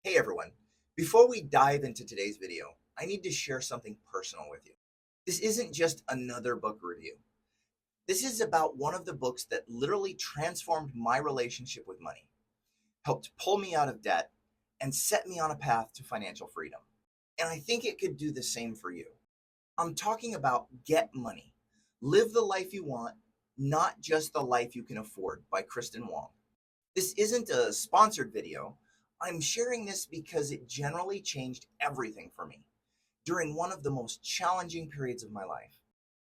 Hey everyone, before we dive into today's video, I need to share something personal with you. This isn't just another book review. This is about one of the books that literally transformed my relationship with money, helped pull me out of debt, and set me on a path to financial freedom. And I think it could do the same for you. I'm talking about Get Money. Live the life you want, not just the life you can afford by Kristen Wong. This isn't a sponsored video. I'm sharing this because it generally changed everything for me during one of the most challenging periods of my life.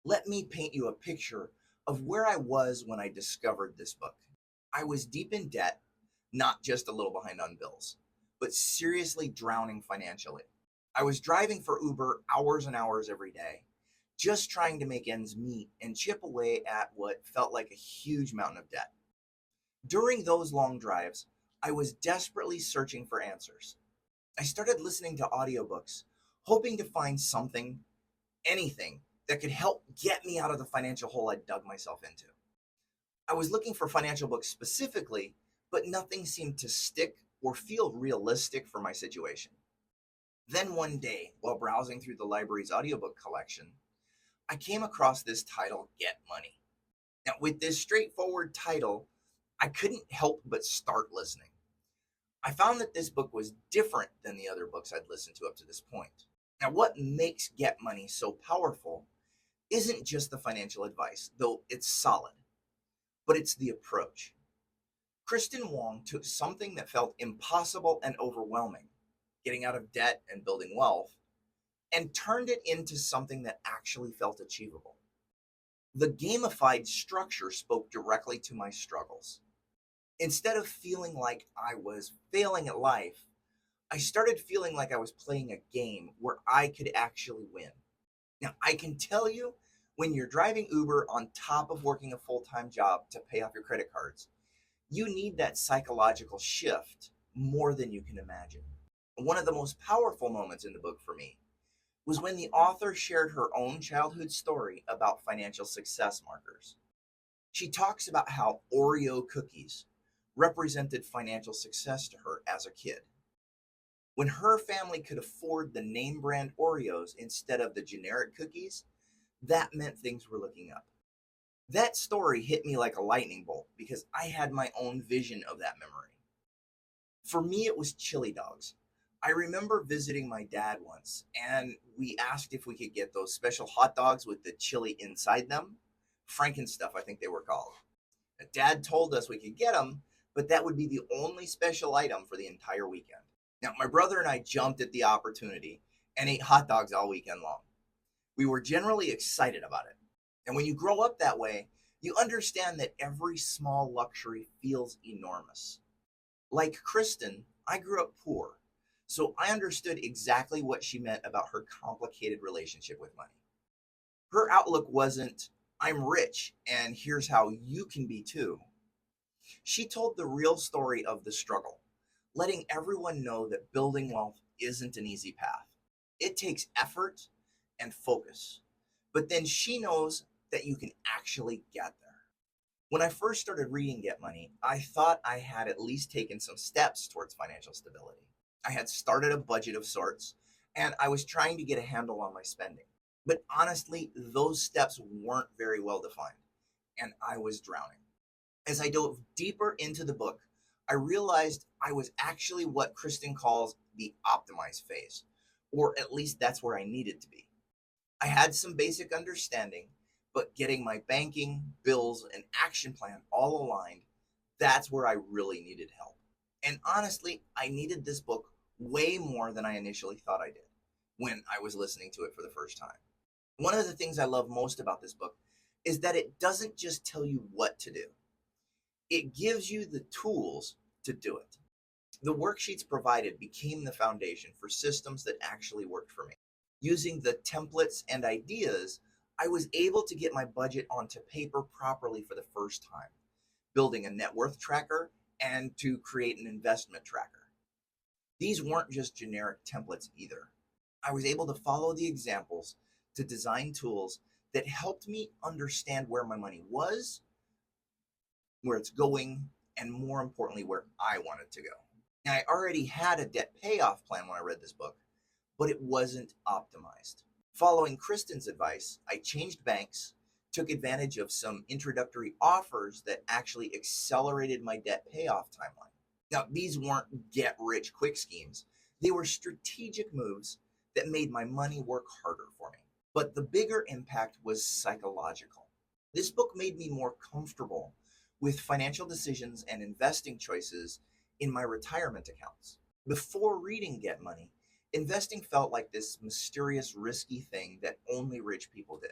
Let me paint you a picture of where I was when I discovered this book. I was deep in debt, not just a little behind on bills, but seriously drowning financially. I was driving for Uber hours and hours every day, just trying to make ends meet and chip away at what felt like a huge mountain of debt. During those long drives, I was desperately searching for answers. I started listening to audiobooks, hoping to find something, anything, that could help get me out of the financial hole I dug myself into. I was looking for financial books specifically, but nothing seemed to stick or feel realistic for my situation. Then one day, while browsing through the library's audiobook collection, I came across this title, Get Money. Now, with this straightforward title, I couldn't help but start listening. I found that this book was different than the other books I'd listened to up to this point. Now, what makes Get Money so powerful isn't just the financial advice, though it's solid, but it's the approach. Kristen Wong took something that felt impossible and overwhelming, getting out of debt and building wealth, and turned it into something that actually felt achievable. The gamified structure spoke directly to my struggles. Instead of feeling like I was failing at life, I started feeling like I was playing a game where I could actually win. Now, I can tell you, when you're driving Uber on top of working a full time job to pay off your credit cards, you need that psychological shift more than you can imagine. One of the most powerful moments in the book for me was when the author shared her own childhood story about financial success markers. She talks about how Oreo cookies represented financial success to her as a kid. When her family could afford the name brand Oreos instead of the generic cookies, that meant things were looking up. That story hit me like a lightning bolt because I had my own vision of that memory. For me, it was chili dogs. I remember visiting my dad once, and we asked if we could get those special hot dogs with the chili inside them. Frankenstuff, I think they were called. Dad told us we could get them, but that would be the only special item for the entire weekend. Now, my brother and I jumped at the opportunity and ate hot dogs all weekend long. We were generally excited about it. And when you grow up that way, you understand that every small luxury feels enormous. Like Kristen, I grew up poor, so I understood exactly what she meant about her complicated relationship with money. Her outlook wasn't, I'm rich and here's how you can be too. She told the real story of the struggle, letting everyone know that building wealth isn't an easy path. It takes effort and focus. But then she knows that you can actually get there. When I first started reading Get Money, I thought I had at least taken some steps towards financial stability. I had started a budget of sorts, and I was trying to get a handle on my spending. But honestly, those steps weren't very well defined, and I was drowning. As I dove deeper into the book, I realized I was actually what Kristen calls the optimized phase, or at least that's where I needed to be. I had some basic understanding, but getting my banking, bills, and action plan all aligned, that's where I really needed help. And honestly, I needed this book way more than I initially thought I did when I was listening to it for the first time. One of the things I love most about this book is that it doesn't just tell you what to do, it gives you the tools to do it. The worksheets provided became the foundation for systems that actually worked for me. Using the templates and ideas, I was able to get my budget onto paper properly for the first time, building a net worth tracker and to create an investment tracker. These weren't just generic templates either. I was able to follow the examples to design tools that helped me understand where my money was, where it's going, and more importantly, where I wanted to go. Now, I already had a debt payoff plan when I read this book, but it wasn't optimized. Following Kristen's advice, I changed banks, took advantage of some introductory offers that actually accelerated my debt payoff timeline. Now, these weren't get rich quick schemes, they were strategic moves that made my money work harder for me. But the bigger impact was psychological. This book made me more comfortable with financial decisions and investing choices in my retirement accounts. Before reading Get Money, investing felt like this mysterious, risky thing that only rich people did.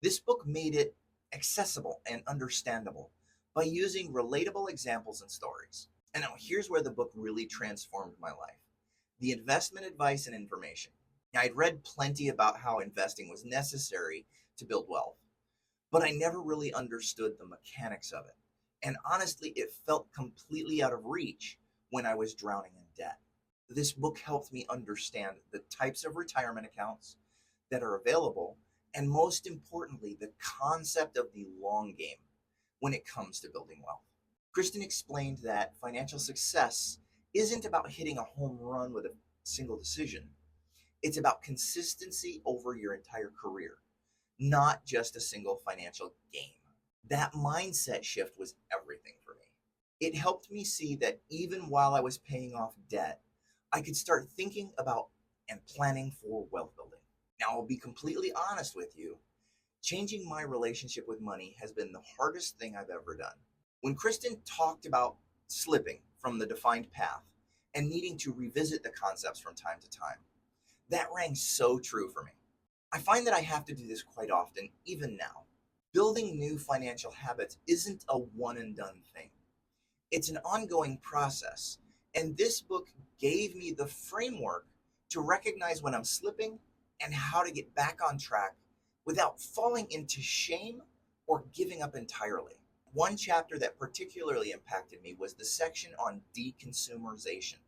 This book made it accessible and understandable by using relatable examples and stories. And now here's where the book really transformed my life: the investment advice and information. Now, I'd read plenty about how investing was necessary to build wealth, but I never really understood the mechanics of it. And honestly, it felt completely out of reach when I was drowning in debt. This book helped me understand the types of retirement accounts that are available, and most importantly, the concept of the long game when it comes to building wealth. Kristen explained that financial success isn't about hitting a home run with a single decision. It's about consistency over your entire career, not just a single financial game. That mindset shift was everything for me. It helped me see that even while I was paying off debt, I could start thinking about and planning for wealth building. Now, I'll be completely honest with you. Changing my relationship with money has been the hardest thing I've ever done. When Kristen talked about slipping from the defined path and needing to revisit the concepts from time to time, that rang so true for me. I find that I have to do this quite often, even now. Building new financial habits isn't a one and done thing. It's an ongoing process, and this book gave me the framework to recognize when I'm slipping and how to get back on track without falling into shame or giving up entirely. One chapter that particularly impacted me was the section on deconsumerization.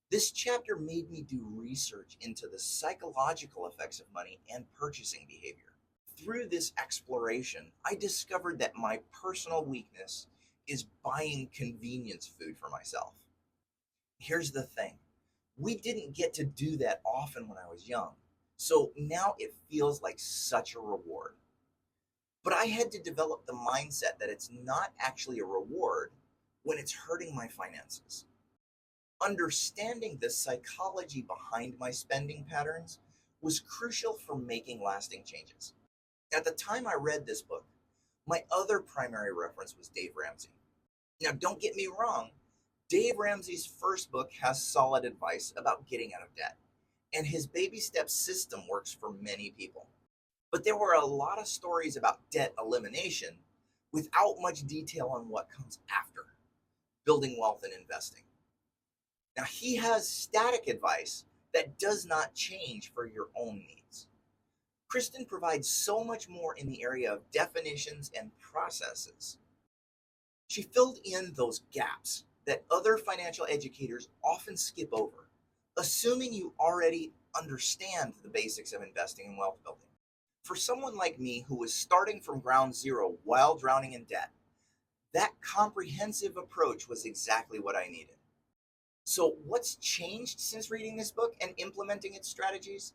This chapter made me do research into the psychological effects of money and purchasing behavior. Through this exploration, I discovered that my personal weakness is buying convenience food for myself. Here's the thing: we didn't get to do that often when I was young, so now it feels like such a reward. But I had to develop the mindset that it's not actually a reward when it's hurting my finances. Understanding the psychology behind my spending patterns was crucial for making lasting changes. At the time I read this book, my other primary reference was Dave Ramsey. Now, don't get me wrong, Dave Ramsey's first book has solid advice about getting out of debt, and his baby steps system works for many people. But there were a lot of stories about debt elimination without much detail on what comes after building wealth and investing. Now, he has static advice that does not change for your own needs. Kristen provides so much more in the area of definitions and processes. She filled in those gaps that other financial educators often skip over, assuming you already understand the basics of investing and wealth building. For someone like me who was starting from ground zero while drowning in debt, that comprehensive approach was exactly what I needed. So, what's changed since reading this book and implementing its strategies?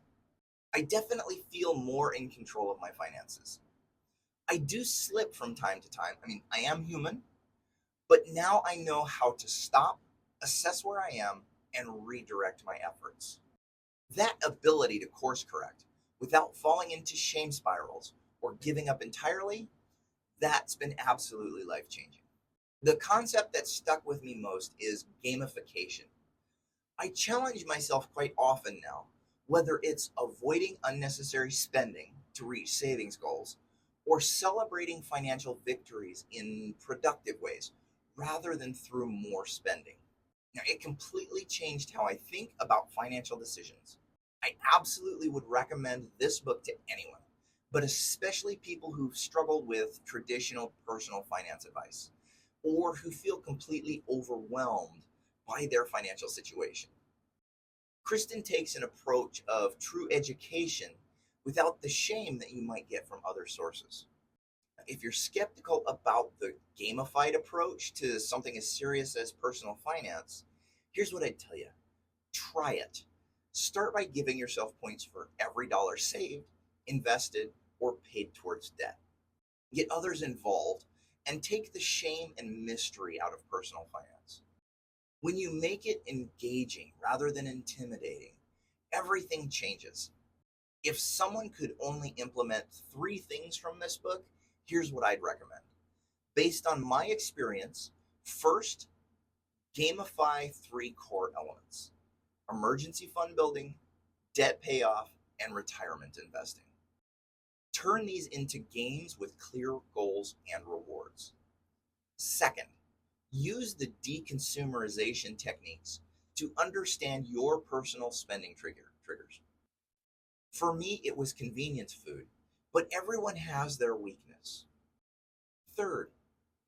I definitely feel more in control of my finances. I do slip from time to time. I mean, I am human, but now I know how to stop, assess where I am, and redirect my efforts. That ability to course correct without falling into shame spirals or giving up entirely, that's been absolutely life changing. The concept that stuck with me most is gamification. I challenge myself quite often now, whether it's avoiding unnecessary spending to reach savings goals or celebrating financial victories in productive ways rather than through more spending. Now, it completely changed how I think about financial decisions. I absolutely would recommend this book to anyone, but especially people who've struggled with traditional personal finance advice or who feel completely overwhelmed by their financial situation. Kristen takes an approach of true education without the shame that you might get from other sources. If you're skeptical about the gamified approach to something as serious as personal finance, Here's what I'd tell you. Try it. Start by giving yourself points for every dollar saved, invested, or paid towards debt. Get others involved and take the shame and mystery out of personal finance. When you make it engaging rather than intimidating, everything changes. If someone could only implement 3 things from this book, here's what I'd recommend. Based on my experience, first, gamify 3 core elements: emergency fund building, debt payoff, and retirement investing. Turn these into games with clear goals and rewards. Second, use the deconsumerization techniques to understand your personal spending triggers. For me, it was convenience food, but everyone has their weakness. Third,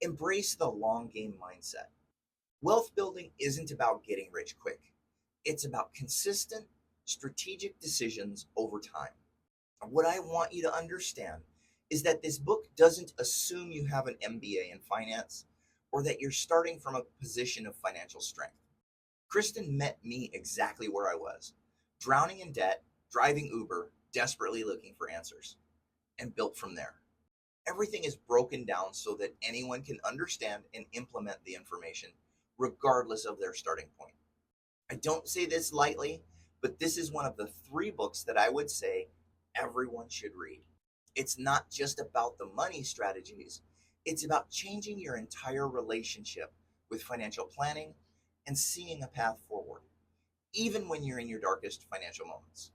embrace the long game mindset. Wealth building isn't about getting rich quick. It's about consistent, strategic decisions over time. What I want you to understand is that this book doesn't assume you have an MBA in finance or that you're starting from a position of financial strength. Kristen met me exactly where I was, drowning in debt, driving Uber, desperately looking for answers, and built from there. Everything is broken down so that anyone can understand and implement the information, regardless of their starting point. I don't say this lightly, but this is one of the 3 books that I would say everyone should read. It's not just about the money strategies, it's about changing your entire relationship with financial planning and seeing a path forward, even when you're in your darkest financial moments.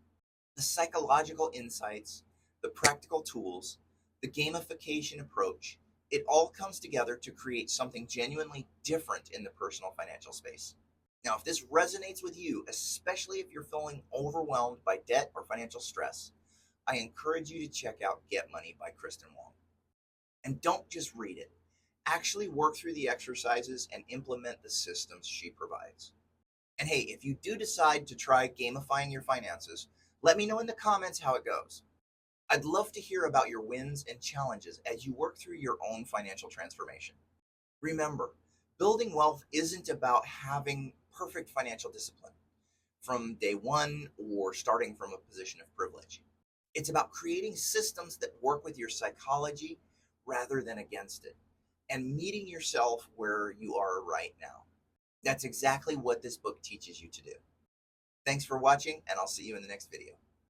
The psychological insights, the practical tools, the gamification approach, it all comes together to create something genuinely different in the personal financial space. Now, if this resonates with you, especially if you're feeling overwhelmed by debt or financial stress, I encourage you to check out Get Money by Kristen Wong. And don't just read it. Actually work through the exercises and implement the systems she provides. And hey, if you do decide to try gamifying your finances, let me know in the comments how it goes. I'd love to hear about your wins and challenges as you work through your own financial transformation. Remember, building wealth isn't about having perfect financial discipline from day one or starting from a position of privilege. It's about creating systems that work with your psychology rather than against it, and meeting yourself where you are right now. That's exactly what this book teaches you to do. Thanks for watching, and I'll see you in the next video.